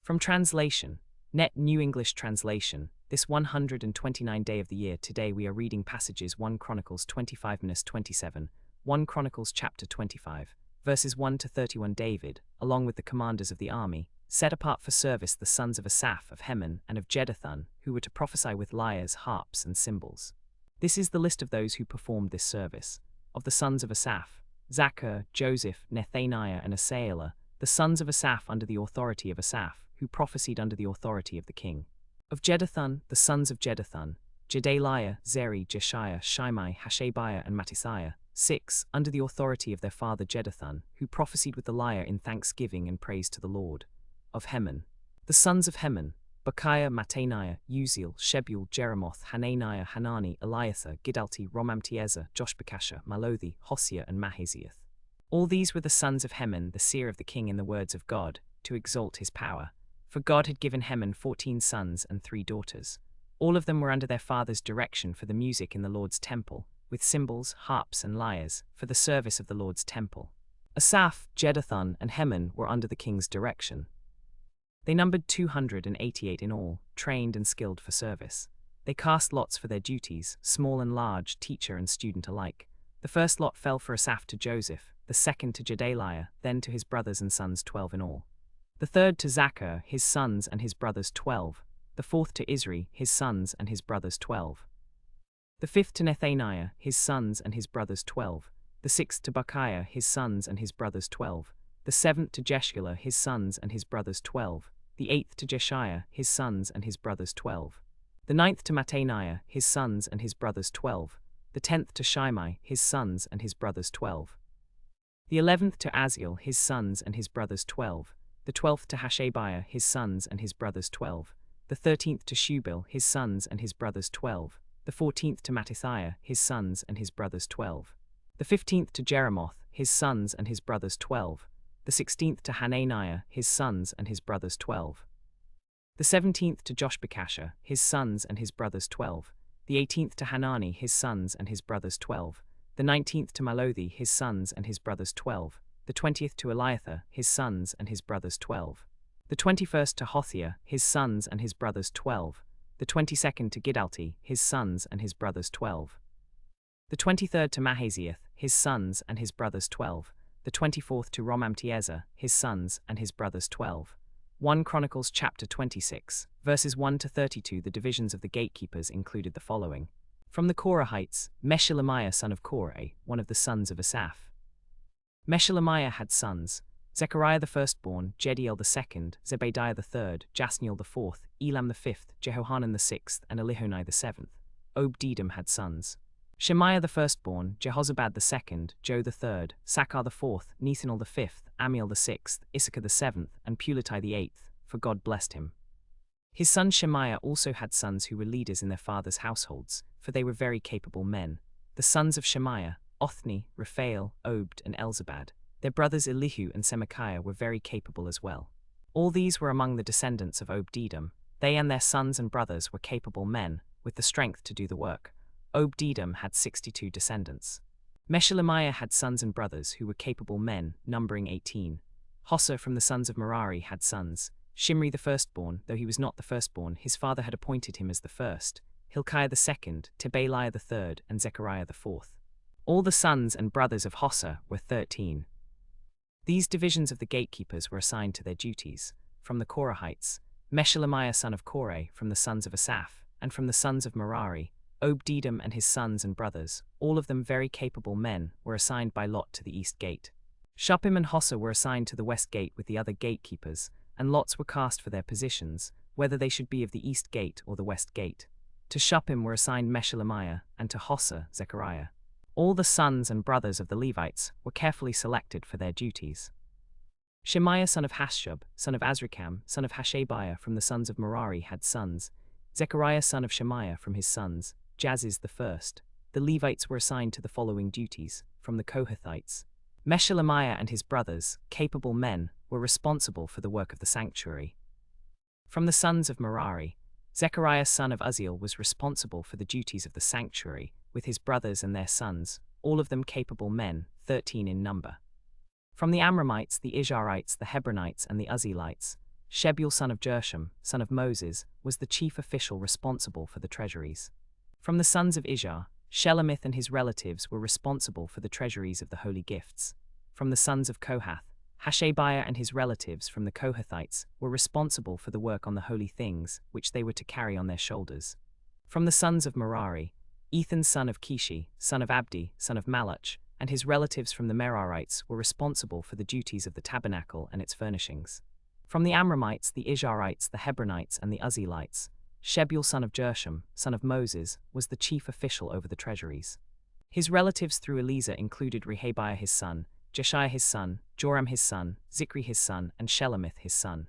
From translation, Net New English Translation, this 129th day of the year, today we are reading passages 1 Chronicles 25-27, 1 Chronicles chapter 25, verses 1 to 31. David, along with the commanders of the army, set apart for service the sons of Asaph, of Heman, and of Jeduthun, who were to prophesy with lyres, harps, and cymbals. This is the list of those who performed this service. Of the sons of Asaph, Zachar, Joseph, Nethaniah, and Asaiah, the sons of Asaph under the authority of Asaph, who prophesied under the authority of the king. Of Jeduthun, the sons of Jeduthun, Jedaliah, Zeri, Jeshiah, Shimei, Hashabiah, and Mattithiah, 6, under the authority of their father Jeduthun, who prophesied with the lyre in thanksgiving and praise to the Lord. Of Heman, the sons of Heman, Bechiah, Mattaniah, Uziel, Shebuel, Jeremoth, Hananiah, Hanani, Eliathah, Gidalti, Romamtiezer, Joshbekasha, Malothi, Hosea, and Mahaziath. All these were the sons of Heman, the seer of the king, in the words of God, to exalt his power. For God had given Heman 14 sons and 3 daughters. All of them were under their father's direction for the music in the Lord's temple, with cymbals, harps, and lyres, for the service of the Lord's temple. Asaph, Jeduthun, and Heman were under the king's direction. They numbered 288 in all, trained and skilled for service. They cast lots for their duties, small and large, teacher and student alike. The first lot fell for Asaph to Joseph, the second to Jedaliah, then to his brothers and sons 12 in all. The third to Zachar, his sons and his brothers 12. The fourth to Isri, his sons and his brothers 12. The fifth to Nethaniah, his sons and his brothers 12. The sixth to Bechiah, his sons and his brothers 12. The seventh to Jeshulah, his sons and his brothers 12. The eighth to Jeshiah, his sons and his brothers 12. The ninth to Mattaniah, his sons and his brothers 12. The 10th to Shimei, his sons and his brothers 12. The 11th to Aziel, his sons and his brothers 12. The 12th to Hashabiah, his sons and his brothers 12. The 13th to Shubil, his sons and his brothers 12. The 14th to Mattithiah, his sons and his brothers 12. The 15th to Jeremoth, his sons and his brothers 12. The 16th to Hananiah, his sons and his brothers 12. The 17th to Joshbekasha, his sons and his brothers 12. The 18th to Hanani, his sons and his brothers 12. The 19th to Malothi, his sons and his brothers 12. The 20th to Eliathah, his sons and his brothers 12. The 21st to Hosea, his sons and his brothers 12. The 22nd to Gidalti, his sons and his brothers 12. The 23rd to Mahaziath, his sons and his brothers 12. The 24th to Romamtiezer, his sons and his brothers 12. 1 Chronicles chapter 26, verses 1 to 32. The divisions of the gatekeepers included the following. From the Korahites, Meshulamiah son of Korah, one of the sons of Asaph. Meshulamiah had sons: Zechariah the firstborn, Jediel the second, Zebadiah the third, Jasniel the fourth, Elam the fifth, Jehohanan the sixth, and Elihonai the seventh. Obed-Edom had sons: Shemaiah the firstborn, Jehozabad the second, Joe the third, Sakkar the fourth, Nethanel the fifth, Amiel the sixth, Issachar the seventh, and Pulatai the eighth, for God blessed him. His son Shemaiah also had sons who were leaders in their fathers' households, for they were very capable men. The sons of Shemaiah, Othni, Raphael, Obed, and Elzabad. Their brothers Elihu and Semachiah were very capable as well. All these were among the descendants of Obed-Edom. They and their sons and brothers were capable men, with the strength to do the work. Obed-Edom had 62 descendants. Meshulamiah had sons and brothers who were capable men, numbering 18. Hossa from the sons of Merari had sons: Shimri the firstborn, though he was not the firstborn, his father had appointed him as the first, Hilkiah the second, Tebaliah the third, and Zechariah the fourth. All the sons and brothers of Hossa were 13. These divisions of the gatekeepers were assigned to their duties. From the Korahites, Meshulamiah son of Korah, from the sons of Asaph, and from the sons of Merari, Obed-Edom and his sons and brothers, all of them very capable men, were assigned by lot to the east gate. Shuppim and Hossa were assigned to the west gate with the other gatekeepers, and lots were cast for their positions, whether they should be of the east gate or the west gate. To Shuppim were assigned Meshulamiah, and to Hossa Zechariah. All the sons and brothers of the Levites were carefully selected for their duties. Shemaiah son of Hashub, son of Azrikam, son of Hashabiah from the sons of Merari had sons: Zechariah son of Shemaiah from his sons, Jaziz the first. The Levites were assigned to the following duties. From the Kohathites, Meshulamiah and his brothers, capable men, were responsible for the work of the sanctuary. From the sons of Merari, Zechariah son of Uzziel was responsible for the duties of the sanctuary, with his brothers and their sons, all of them capable men, 13 in number. From the Amramites, the Isharites, the Hebronites, and the Uzzielites, Shebuel son of Gershom, son of Moses, was the chief official responsible for the treasuries. From the sons of Ijah, Shelomith and his relatives were responsible for the treasuries of the holy gifts. From the sons of Kohath, Hashabiah and his relatives from the Kohathites were responsible for the work on the holy things, which they were to carry on their shoulders. From the sons of Merari, Ethan son of Kishi, son of Abdi, son of Malach, and his relatives from the Merarites were responsible for the duties of the tabernacle and its furnishings. From the Amramites, the Izharites, the Hebronites, and the Uzzielites, Shebuel son of Gershom, son of Moses, was the chief official over the treasuries. His relatives through Eliezer included Rehabiah his son, Jeshiah his son, Joram his son, Zikri his son, and Shelomith his son.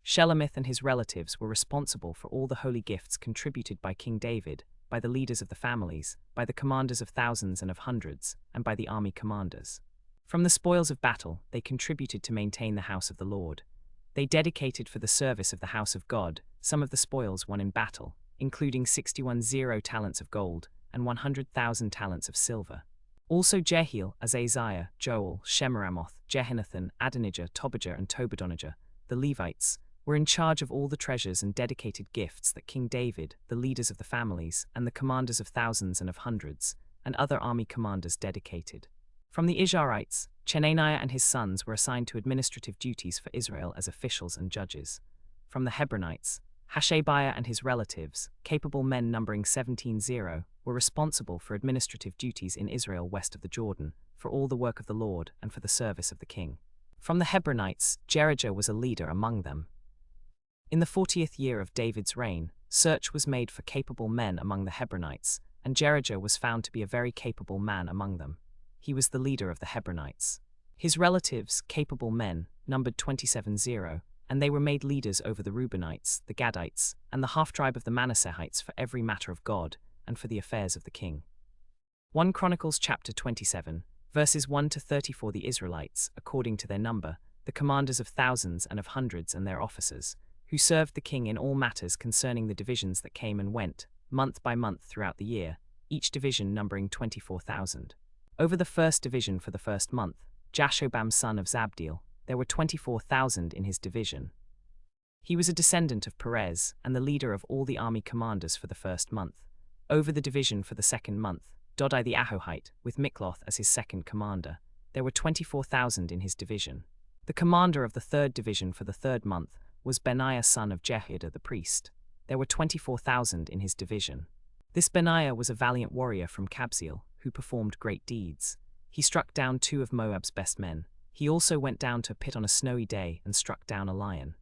Shelomith and his relatives were responsible for all the holy gifts contributed by King David, by the leaders of the families, by the commanders of thousands and of hundreds, and by the army commanders. From the spoils of battle, they contributed to maintain the house of the Lord. They dedicated for the service of the house of God some of the spoils won in battle, including 61,000 talents of gold and 100,000 talents of silver. Also Jehiel, Azaziah, Joel, Shemiramoth, Jehonathan, Adonijah, Tobijah, and Tobadonijah, the Levites, were in charge of all the treasures and dedicated gifts that King David, the leaders of the families, and the commanders of thousands and of hundreds, and other army commanders dedicated. From the Izharites, Chenaniah and his sons were assigned to administrative duties for Israel as officials and judges. From the Hebronites, Hashabiah and his relatives, capable men numbering 17,000, were responsible for administrative duties in Israel west of the Jordan, for all the work of the Lord and for the service of the king. From the Hebronites, Jerijah was a leader among them. In the 40th year of David's reign, search was made for capable men among the Hebronites, and Jerijah was found to be a very capable man among them. He was the leader of the Hebronites. His relatives, capable men, numbered 27,000, and they were made leaders over the Reubenites, the Gadites, and the half-tribe of the Manasseites for every matter of God, and for the affairs of the king. 1 Chronicles chapter 27, verses 1 to 34. The Israelites, according to their number, the commanders of thousands and of hundreds and their officers, who served the king in all matters concerning the divisions that came and went, month by month throughout the year, each division numbering 24,000. Over the first division for the first month, Jashobam son of Zabdiel, there were 24,000 in his division. He was a descendant of Perez, and the leader of all the army commanders for the first month. Over the division for the second month, Dodai the Ahohite, with Mikloth as his second commander, there were 24,000 in his division. The commander of the third division for the third month was Benaiah son of Jehoiada the priest. There were 24,000 in his division. This Benaiah was a valiant warrior from Kabzeel, who performed great deeds. He struck down 2 of Moab's best men. He also went down to a pit on a snowy day and struck down a lion.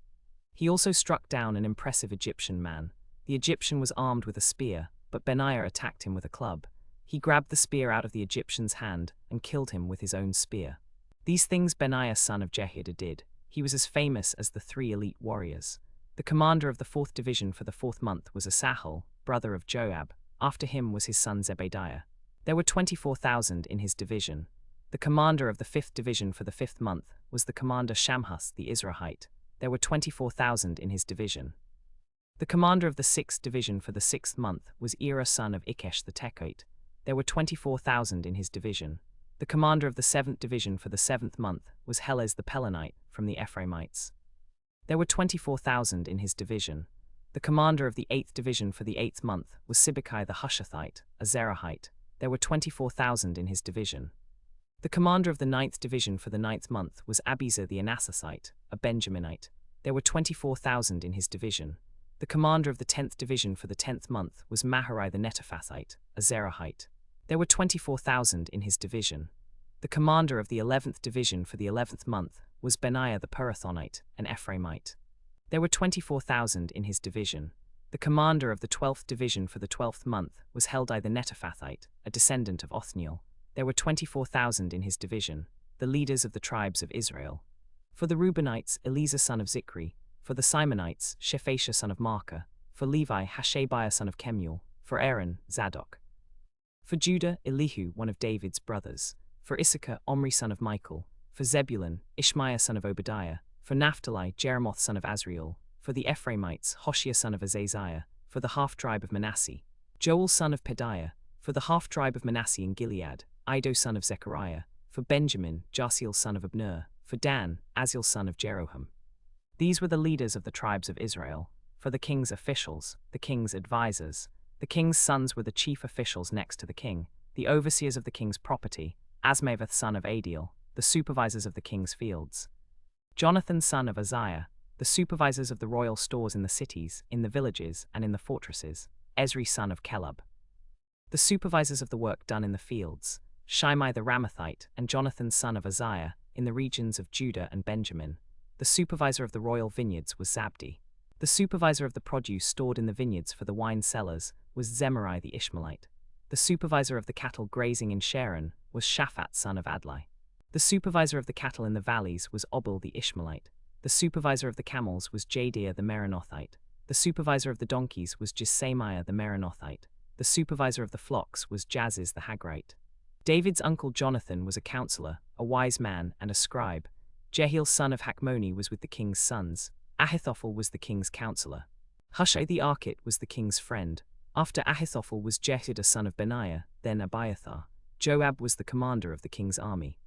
He also struck down an impressive Egyptian man. The Egyptian was armed with a spear, but Benaiah attacked him with a club. He grabbed the spear out of the Egyptian's hand and killed him with his own spear. These things Benaiah son of Jehoiada did. He was as famous as the 3 elite warriors. The commander of the 4th division for the 4th month was Asahel, brother of Joab. After him was his son Zebediah. There were 24,000 in his division. The commander of the 5th division for the 5th month was the commander Shamhus the Israelite. There were 24,000 in his division. The commander of the 6th division for the 6th month was Ira son of Ikesh the Tekoite. There were 24,000 in his division. The commander of the 7th division for the 7th month was Helez the Pelonite from the Ephraimites. There were 24,000 in his division. The commander of the 8th division for the 8th month was Sibbecai the Hushathite, a Zerahite. There were 24,000 in his division. The commander of the 9th division for the 9th month was Abiezer the Anasathite, a Benjaminite. There were 24,000 in his division. The commander of the 10th division for the 10th month was Maharai the Netophathite, a Zerahite. There were 24,000 in his division. The commander of the 11th division for the 11th month was Benaiah the Pirathonite, an Ephraimite. There were 24,000 in his division. The commander of the 12th division for the 12th month was Heldai the Netophathite, a descendant of Othniel. There were 24,000 in his division, the leaders of the tribes of Israel. For the Reubenites, Eliezer son of Zikri. For the Simonites, Shephatiah son of Maacah. For Levi, Hashabiah son of Kemuel. For Aaron, Zadok. For Judah, Elihu, one of David's brothers. For Issachar, Omri son of Michael. For Zebulun, Ishmaiah son of Obadiah. For Naphtali, Jeremoth son of Azriel. For the Ephraimites, Hoshea son of Azaziah. For the half-tribe of Manasseh, Joel son of Pedaiah. For the half-tribe of Manasseh in Gilead, Iddo son of Zechariah. For Benjamin, Jasiel son of Abner. For Dan, Aziel son of Jeroham. These were the leaders of the tribes of Israel. For the king's officials, the king's advisors, the king's sons were the chief officials next to the king, the overseers of the king's property, Asmaveth son of Adiel, the supervisors of the king's fields, Jonathan son of Uzziah, the supervisors of the royal stores in the cities, in the villages, and in the fortresses, Ezri son of Kelub, the supervisors of the work done in the fields, Shimei the Ramathite, and Jonathan son of Uzziah, in the regions of Judah and Benjamin. The supervisor of the royal vineyards was Zabdi. The supervisor of the produce stored in the vineyards for the wine cellars was Zemari the Ishmaelite. The supervisor of the cattle grazing in Sharon was Shaphat son of Adlai. The supervisor of the cattle in the valleys was Obal the Ishmaelite. The supervisor of the camels was Jadiah the Meronothite. The supervisor of the donkeys was Jesamiah the Meronothite. The supervisor of the flocks was Jaziz the Hagrite. David's uncle Jonathan was a counselor, a wise man, and a scribe. Jehiel son of Hakmoni was with the king's sons. Ahithophel was the king's counselor. Hushai the Archite was the king's friend. After Ahithophel was Jehudah son of Benaiah, then Abiathar. Joab was the commander of the king's army.